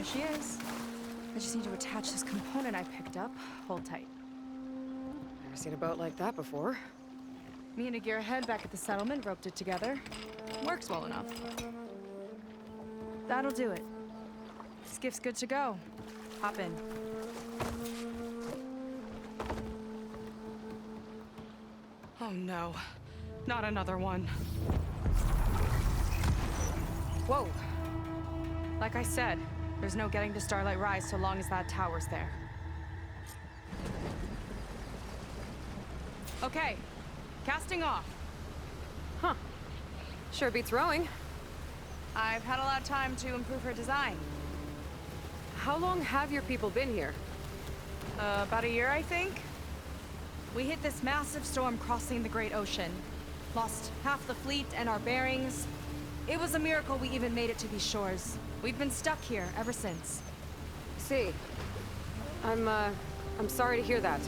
Here she is. I just need to attach this component I picked up. Hold tight. Never seen a boat like that before. Me and a gearhead back at the settlement roped it together. Works well enough. That'll do it. Skiff's good to go. Hop in. Oh no. Not another one. Whoa. Like I said, there's no getting to Starlight Rise so long as that tower's there. Okay. Casting off. Huh. Sure beats rowing. I've had a lot of time to improve her design. How long have your people been here? About a year, I think. We hit this massive storm crossing the Great Ocean. Lost half the fleet and our bearings. It was a miracle we even made it to these shores. We've been stuck here ever since. See. I'm sorry to hear that.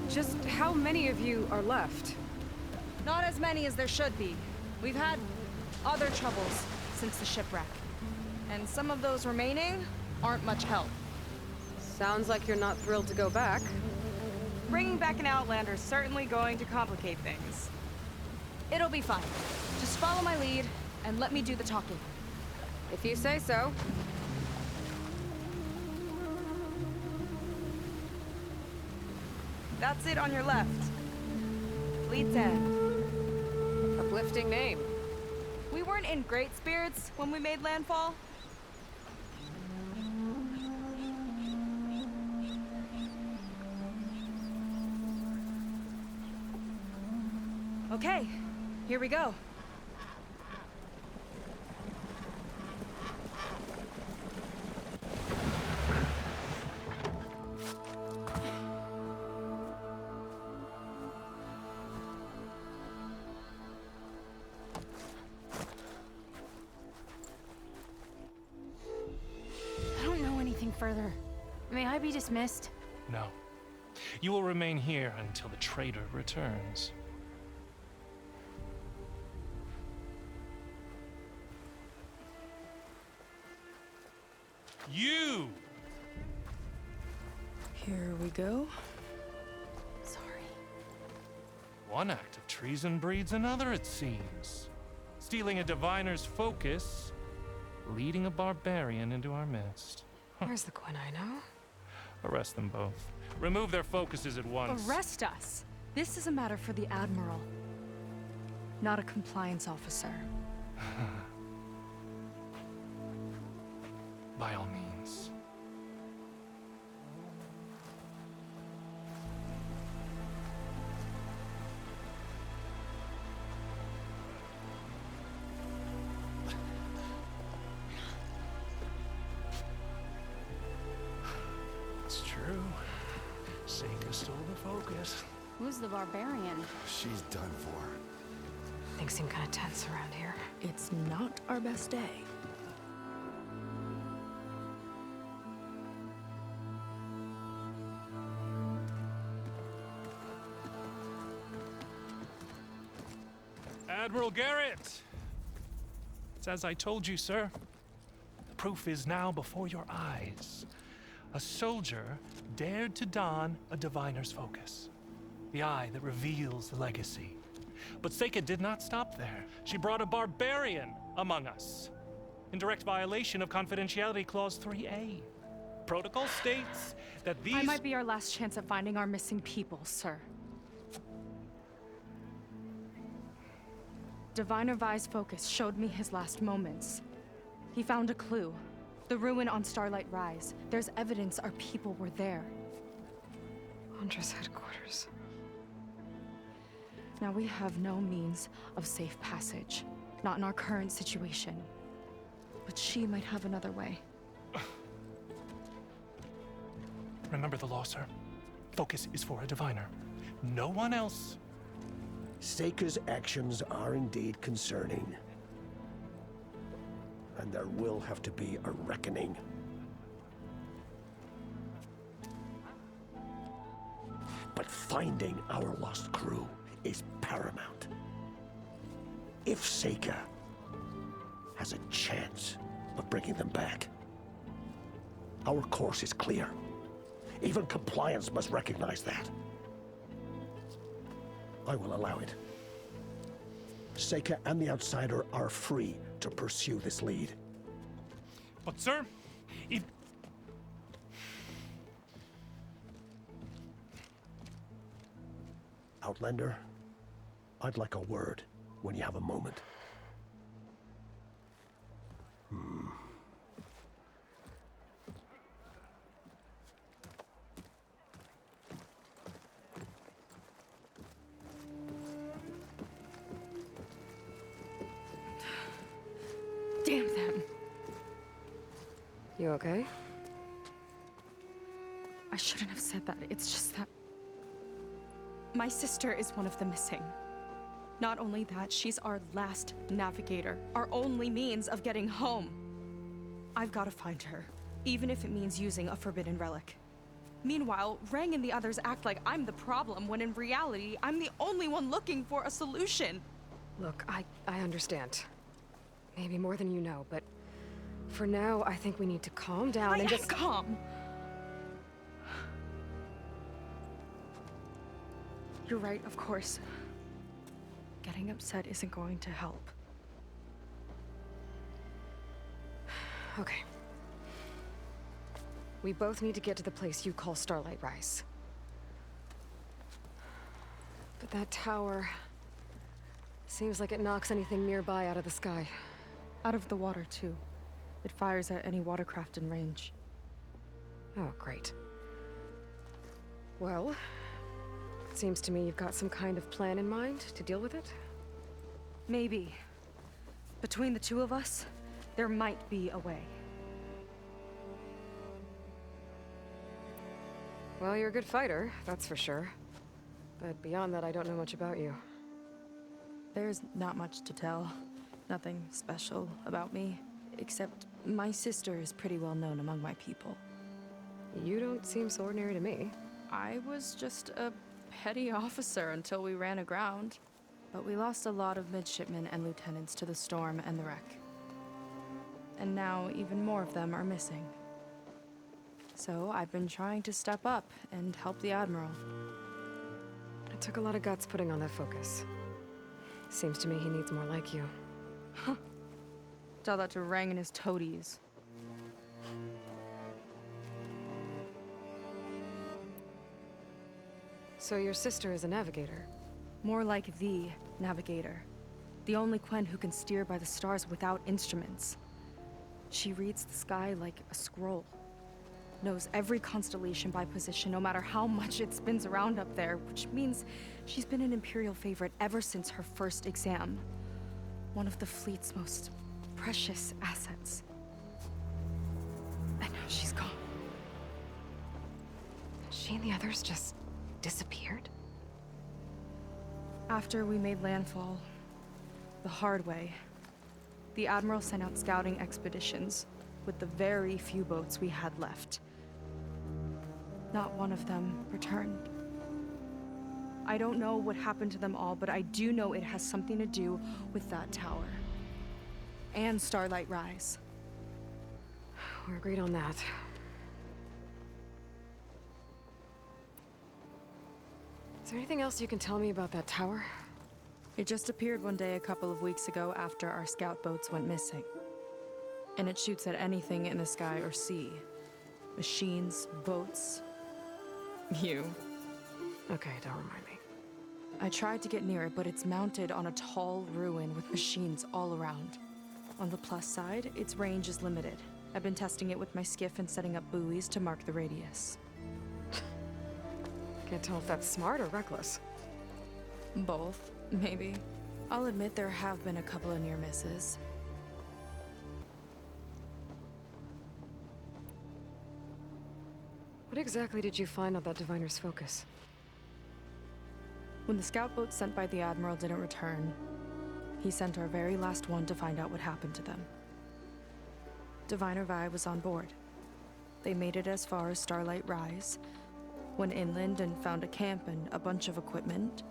Just how many of you are left? Not as many as there should be. We've had other troubles since the shipwreck. And some of those remaining aren't much help. Sounds like you're not thrilled to go back. Bringing back an Outlander's certainly going to complicate things. It'll be fine. Just follow my lead and let me do the talking. If you say so. That's it on your left. Fleet's End. Uplifting name. We weren't in great spirits when we made landfall. Okay, here we go. I don't know anything further. May I be dismissed? No. You will remain here until the traitor returns. You! Here we go. Sorry. One act of treason breeds another, it seems. Stealing a diviner's focus, leading a barbarian into our midst. Where's the Quinino? Arrest them both. Remove their focuses at once. Arrest us. This is a matter for the Admiral, not a compliance officer. By all means. It's true. Seika stole the focus. Who's the barbarian? She's done for. Things seem kind of tense around here. It's not our best day. Admiral Garrett! It's as I told you, sir. The proof is now before your eyes. A soldier dared to don a diviner's focus. The eye that reveals the legacy. But Seika did not stop there. She brought a barbarian among us. In direct violation of Confidentiality Clause 3A. Protocol states that these... I might be our last chance at finding our missing people, sir. Diviner Vi's focus showed me his last moments. He found a clue. The ruin on Starlight Rise. There's evidence our people were there. Huntress headquarters. Now we have no means of safe passage. Not in our current situation. But she might have another way. Remember the law, sir. Focus is for a diviner. No one else. Seika's actions are indeed concerning. And there will have to be a reckoning. But finding our lost crew is paramount. If Seika has a chance of bringing them back, Our course is clear. Even compliance must recognize that. I will allow it. Seika and the Outsider are free to pursue this lead. But, sir, if... Outlander, I'd like a word when you have a moment. Damn them. You okay? I shouldn't have said that. It's just that... my sister is one of the missing. Not only that, she's our last navigator, our only means of getting home. I've got to find her, even if it means using a forbidden relic. Meanwhile, Rang and the others act like I'm the problem, when in reality, I'm the only one looking for a solution. Look, I understand. Maybe more than you know, but for now, I think we need to calm down and just... calm. You're right, of course. Getting upset isn't going to help. Okay. We both need to get to the place you call Starlight Rise. But that tower... seems like it knocks anything nearby out of the sky. Out of the water, too. It fires at any watercraft in range. Oh, great. Well, it seems to me you've got some kind of plan in mind to deal with it. Maybe. Between the two of us, there might be a way. Well, you're a good fighter, that's for sure. But beyond that, I don't know much about you. There's not much to tell. Nothing special about me. Except my sister is pretty well known among my people. You don't seem so ordinary to me. I was just a petty officer until we ran aground. But we lost a lot of midshipmen and lieutenants to the storm and the wreck. And now even more of them are missing. So I've been trying to step up and help the Admiral. It took a lot of guts putting on that focus. Seems to me he needs more like you. Tell that to Rang and his toadies. So your sister is a navigator? More like the navigator. The only Quen who can steer by the stars without instruments. She reads the sky like a scroll. Knows every constellation by position, no matter how much it spins around up there, which means she's been an Imperial favorite ever since her first exam. One of the fleet's most precious assets. And now she's gone. She and the others just disappeared? After we made landfall, the hard way, the Admiral sent out scouting expeditions with the very few boats we had left. Not one of them returned. I don't know what happened to them all, but I do know it has something to do with that tower. And Starlight Rise. We're agreed on that. Is there anything else you can tell me about that tower? It just appeared one day a couple of weeks ago after our scout boats went missing. And it shoots at anything in the sky or sea. Machines, boats, you. Okay, don't remind me. I tried to get near it, but it's mounted on a tall ruin with machines all around. On the plus side, its range is limited. I've been testing it with my skiff and setting up buoys to mark the radius. Can't tell if that's smart or reckless. Both, maybe. I'll admit there have been a couple of near misses. What exactly did you find on that diviner's focus? When the scout boats sent by the Admiral didn't return, he sent our very last one to find out what happened to them. Diviner Vi was on board. They made it as far as Starlight Rise, went inland and found a camp and a bunch of equipment.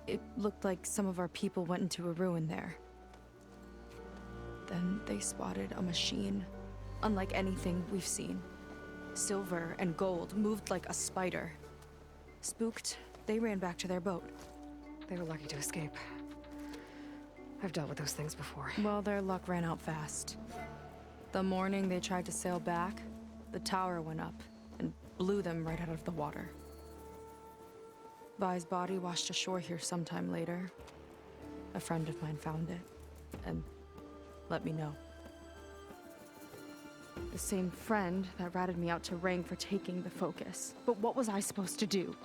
It looked like some of our people went into a ruin there. Then they spotted a machine, unlike anything we've seen. silver and gold, moved like a spider. Spooked, they ran back to their boat. They were lucky to escape. I've dealt with those things before. Well, their luck ran out fast. The morning they tried to sail back, the tower went up and blew them right out of the water. Vi's body washed ashore here sometime later. A friend of mine found it and let me know. The same friend that ratted me out to Rang for taking the focus. But what was I supposed to do?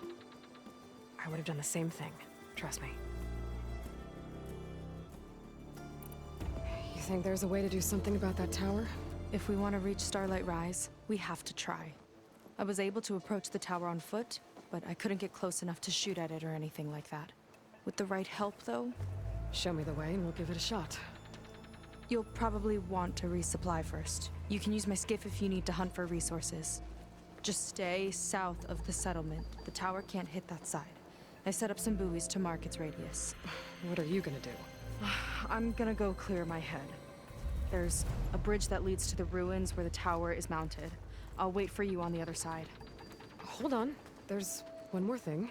I would have done the same thing. Trust me. You think there's a way to do something about that tower? If we want to reach Starlight Rise, we have to try. I was able to approach the tower on foot, but I couldn't get close enough to shoot at it or anything like that. With the right help, though, Show me the way and we'll give it a shot. you'll probably want to resupply first. You can use my skiff if you need to hunt for resources. Just stay south of the settlement. The tower can't hit that side. I set up some buoys to mark its radius. What are you gonna do? I'm gonna go clear my head. There's a bridge that leads to the ruins where the tower is mounted. I'll wait for you on the other side. Hold on. There's one more thing.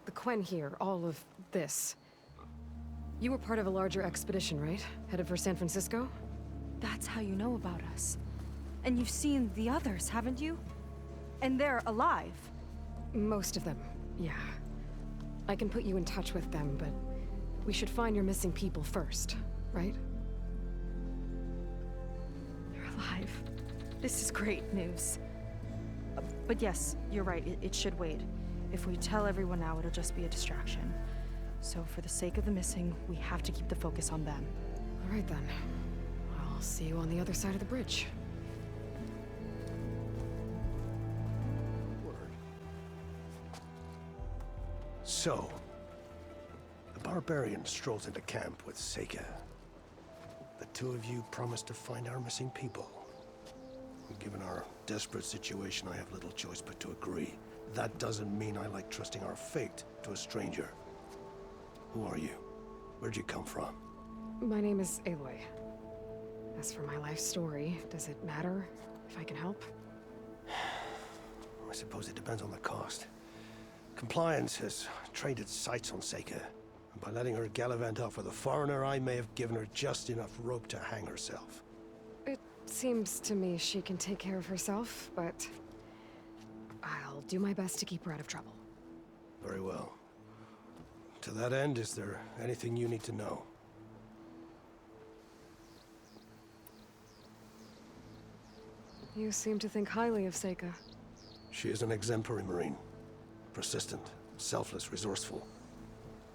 The Quen here, all of this. You were part of a larger expedition, right? Headed for San Francisco? That's how you know about us. And you've seen the others, haven't you? And they're alive. Most of them, yeah. I can put you in touch with them, but we should find your missing people first, right? They're alive. This is great news. But yes, you're right, it should wait. If we tell everyone now, it'll just be a distraction. So for the sake of the missing, we have to keep the focus on them. All right then. I'll see you on the other side of the bridge. So, the barbarian strolls into camp with Seika. The two of you promised to find our missing people. Given our desperate situation, I have little choice but to agree. That doesn't mean I like trusting our fate to a stranger. Who are you? Where'd you come from? My name is Aloy. As for my life story, does it matter if I can help? I suppose it depends on the cost. Compliance has trained its sights on Seika, and by letting her gallivant off with a foreigner, I may have given her just enough rope to hang herself. It seems to me she can take care of herself, but I'll do my best to keep her out of trouble. Very well. To that end, is there anything you need to know? You seem to think highly of Seika. She is an exemplary Marine. Persistent, selfless, resourceful.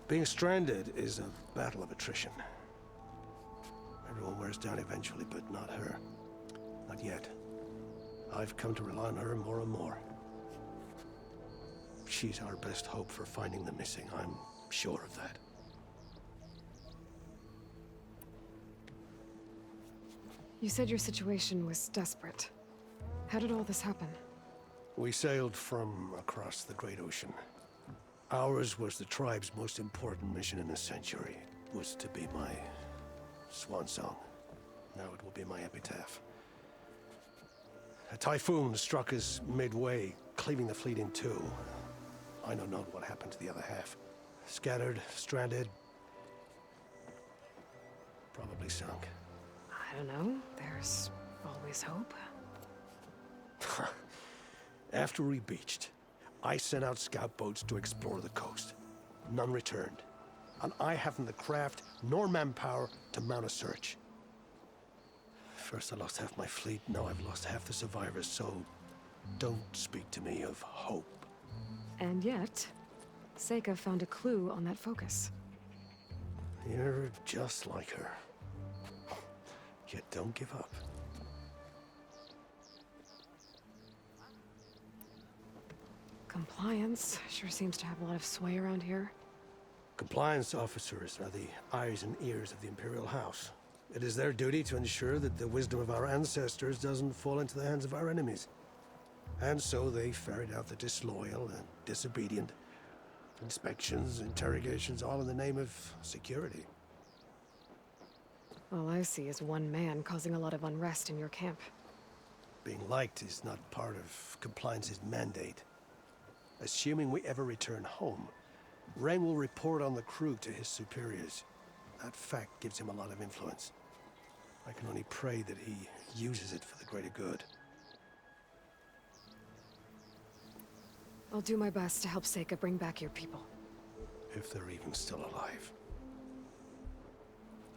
Being stranded is a battle of attrition. Everyone wears down eventually, but not her. Not yet. I've come to rely on her more and more. She's our best hope for finding the missing, I'm sure of that. You said your situation was desperate. How did all this happen? We sailed from across the Great Ocean. Ours was the tribe's most important mission in a century. It was to be my swan song. Now it will be my epitaph. A typhoon struck us midway, cleaving the fleet in two. I know not what happened to the other half. Scattered, stranded, probably sunk. I don't know. There's always hope. After we beached, I sent out scout boats to explore the coast. None returned. And I haven't the craft nor manpower to mount a search. First I lost half my fleet, now I've lost half the survivors, so don't speak to me of hope. And yet, Seika found a clue on that focus. You're just like her. Yet don't give up. Compliance sure seems to have a lot of sway around here. Compliance officers are the eyes and ears of the Imperial House. It is their duty to ensure that the wisdom of our ancestors doesn't fall into the hands of our enemies. And so they ferret out the disloyal and disobedient. Inspections, interrogations, all in the name of security. All I see is one man causing a lot of unrest in your camp. Being liked is not part of Compliance's mandate. Assuming we ever return home, Ren will report on the crew to his superiors. That fact gives him a lot of influence. I can only pray that he uses it for the greater good. I'll do my best to help Seika bring back your people. If they're even still alive.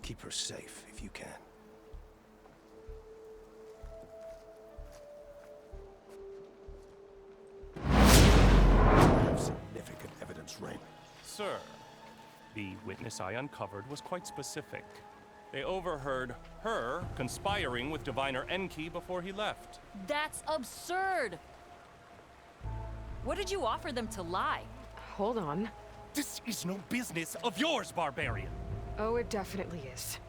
Keep her safe if you can. I have significant evidence, Rain. Sir, the witness I uncovered was quite specific. They overheard her conspiring with Diviner Enki before he left. That's absurd! What did you offer them to lie? Hold on. This is no business of yours, barbarian! Oh, it definitely is.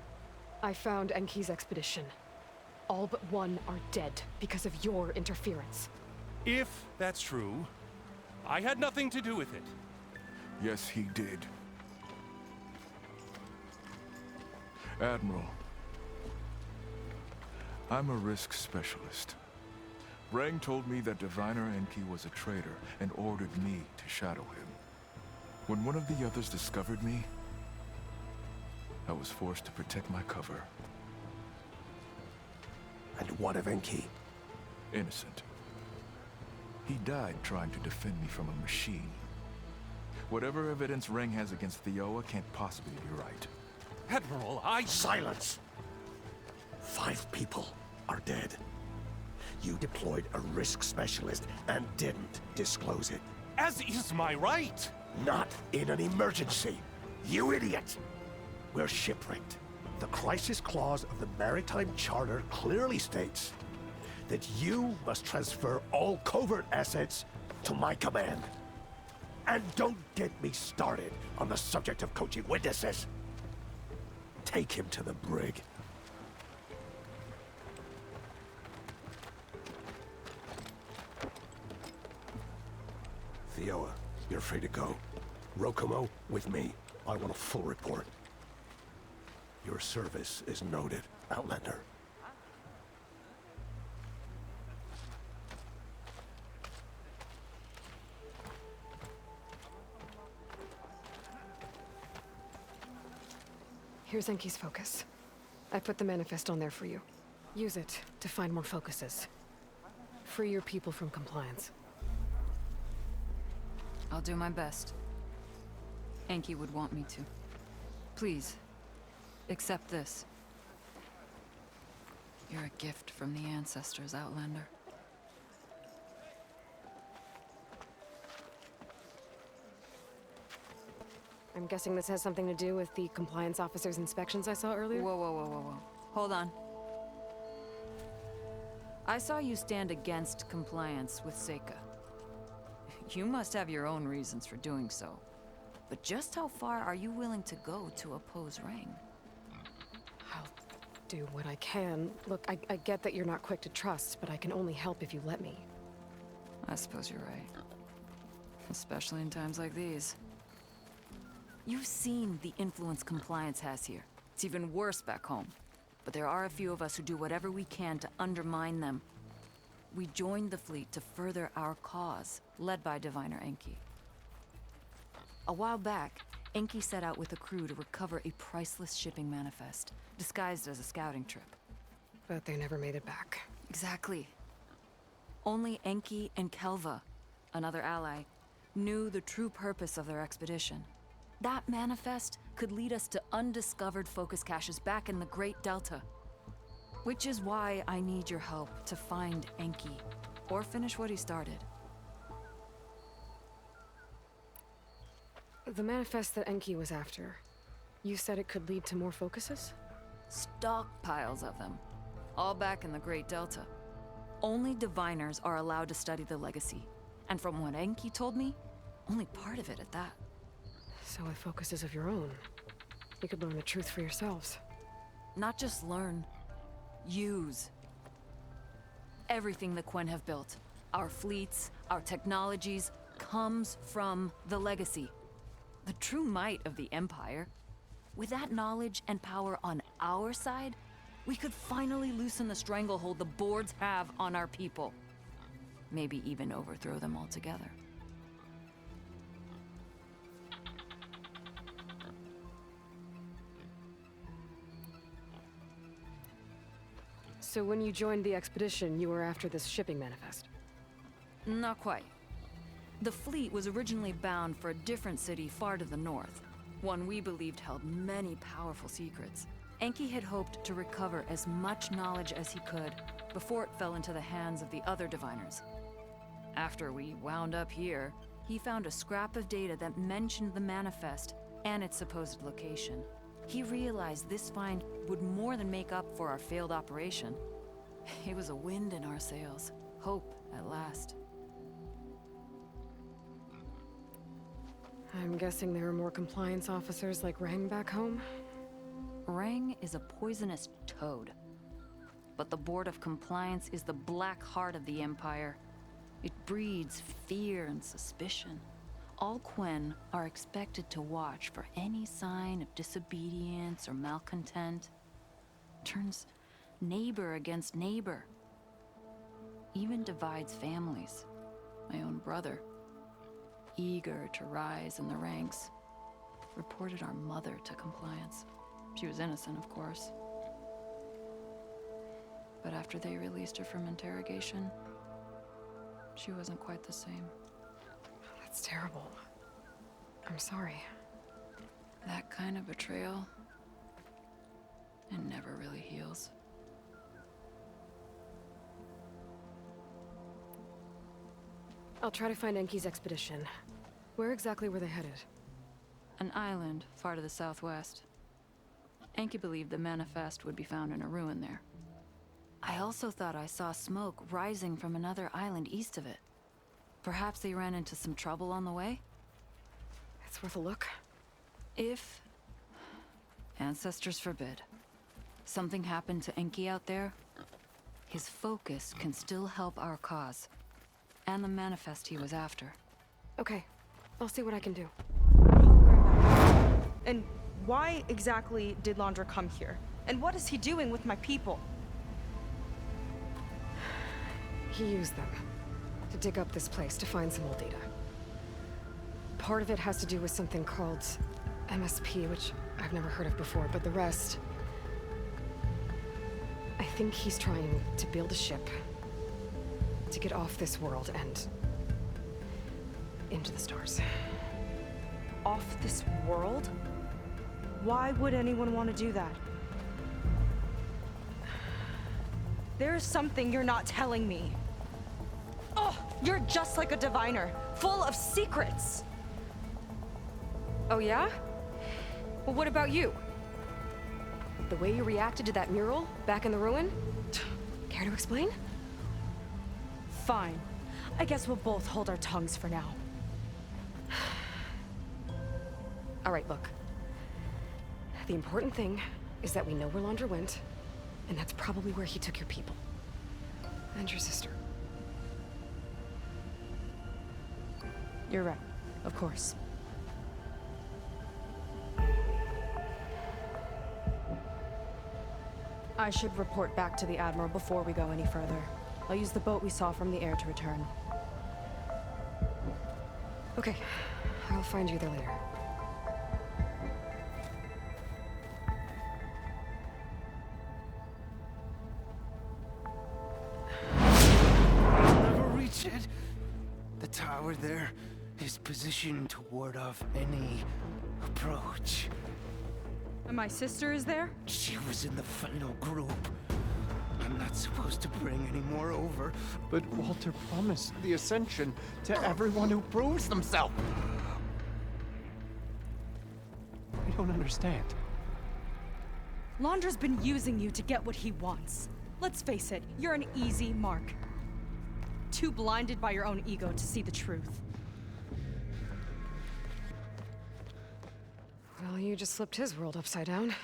I found Enki's expedition. All but one are dead because of your interference. If that's true, I had nothing to do with it. Yes, he did. Admiral, I'm a risk specialist. Rang told me that Diviner Enki was a traitor and ordered me to shadow him. When one of the others discovered me, I was forced to protect my cover. And what of Enki? Innocent. He died trying to defend me from a machine. Whatever evidence Rang has against Theoa can't possibly be right. Admiral, Silence! 5 people are dead. You deployed a risk specialist and didn't disclose it. as is my right! Not in an emergency, you idiot! We're shipwrecked. The crisis clause of the Maritime Charter clearly states that you must transfer all covert assets to my command. And don't get me started on the subject of coaching witnesses. Take him to the brig. Theoa, you're free to go. Rokomo, with me. I want a full report. Your service is noted, Outlander. Here's Enki's focus. I put the manifest on there for you. Use it to find more focuses. Free your people from compliance. I'll do my best. Enki would want me to. Please, accept this. You're a gift from the ancestors, Outlander. I'm guessing this has something to do with the compliance officer's inspections I saw earlier? Whoa, whoa, whoa, whoa, whoa. Hold on. I saw you stand against compliance with Seika. You must have your own reasons for doing so. But just how far are you willing to go to oppose Rang? I'll do what I can. Look, I get that you're not quick to trust, but I can only help if you let me. I suppose you're right. Especially in times like these. You've seen the influence compliance has here. It's even worse back home. But there are a few of us who do whatever we can to undermine them. We joined the fleet to further our cause, led by Diviner Enki. A while back, Enki set out with a crew to recover a priceless shipping manifest, disguised as a scouting trip. But they never made it back. Exactly. Only Enki and Kelva, another ally, knew the true purpose of their expedition. That manifest could lead us to undiscovered focus caches back in the Great Delta. Which is why I need your help to find Enki, or finish what he started. The manifest that Enki was after, you said it could lead to more focuses? Stockpiles of them, all back in the Great Delta. Only diviners are allowed to study the legacy, and from what Enki told me, only part of it at that. So with focuses of your own, you could learn the truth for yourselves. Not just learn, use. Everything the Quen have built, our fleets, our technologies, comes from the legacy. The true might of the Empire. With that knowledge and power on our side, we could finally loosen the stranglehold the boards have on our people. Maybe even overthrow them altogether. So when you joined the expedition, you were after this shipping manifest? Not quite. The fleet was originally bound for a different city far to the north, one we believed held many powerful secrets. Enki had hoped to recover as much knowledge as he could before it fell into the hands of the other diviners. After we wound up here, he found a scrap of data that mentioned the manifest and its supposed location. He realized this find would more than make up for our failed operation. It was a wind in our sails. Hope, at last. I'm guessing there are more compliance officers like Rang back home? Rang is a poisonous toad. But the Board of Compliance is the black heart of the Empire. It breeds fear and suspicion. All Quen are expected to watch for any sign of disobedience or malcontent. Turns neighbor against neighbor. Even divides families. My own brother, eager to rise in the ranks, reported our mother to Compliance. She was innocent, of course. But after they released her from interrogation, she wasn't quite the same. That's terrible. I'm sorry. That kind of betrayal, it never really heals. I'll try to find Enki's expedition. Where exactly were they headed? An island far to the southwest. Enki believed the manifest would be found in a ruin there. I also thought I saw smoke rising from another island east of it. Perhaps they ran into some trouble on the way? It's worth a look. If, ancestors forbid, something happened to Enki out there, his focus can still help our cause, and the manifest he was after. Okay, I'll see what I can do. And why exactly did Landra come here? And what is he doing with my people? He used them to dig up this place to find some old data. Part of it has to do with something called MSP, which I've never heard of before, but the rest... I think he's trying to build a ship to get off this world and into the stars. Off this world? Why would anyone want to do that? There's something you're not telling me. Oh, you're just like a diviner, full of secrets. Oh yeah? Well, what about you? The way you reacted to that mural back in the ruin? Care to explain? Fine. I guess we'll both hold our tongues for now. All right, look. The important thing is that we know where Landra went, and that's probably where he took your people. And your sister. You're right. Of course. I should report back to the Admiral before we go any further. I'll use the boat we saw from the air to return. Okay, I'll find you there later. Never reach it. The tower there is positioned to ward off any approach. And my sister is there? She was in the final group. I'm not supposed to bring any more over. But Walter promised the Ascension to everyone who proves themselves. I don't understand. Landra's been using you to get what he wants. Let's face it, you're an easy mark. Too blinded by your own ego to see the truth. Well, you just flipped his world upside down.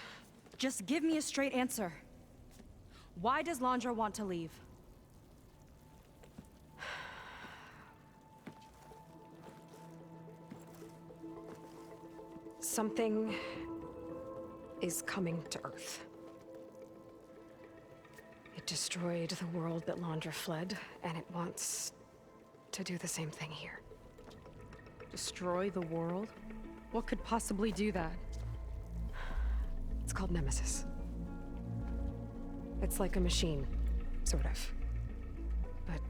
Just give me a straight answer. Why does Landra want to leave? Something is coming to Earth. destroyed the world that Landra fled, and it wants to do the same thing here. Destroy the world? What could possibly do that? It's called Nemesis. It's like a machine, sort of. But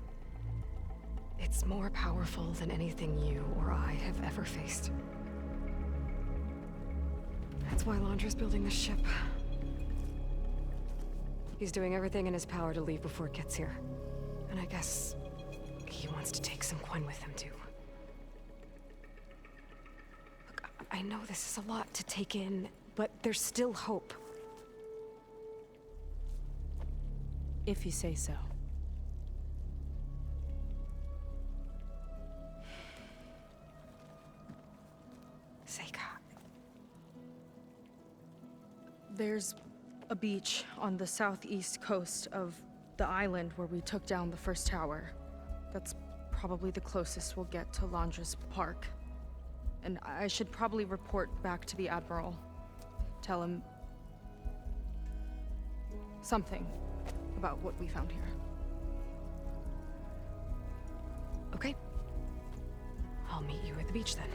it's more powerful than anything you or I have ever faced. That's why Landra's building this ship. He's doing everything in his power to leave before it gets here. And I guess he wants to take some Quen with him, too. Look, I know this is a lot to take in, but there's still hope. If you say so. Seika. There's a beach on the southeast coast of the island where we took down the first tower. That's probably the closest we'll get to Landra's park. And I should probably report back to the Admiral. Tell him something about what we found here. Okay. I'll meet you at the beach then.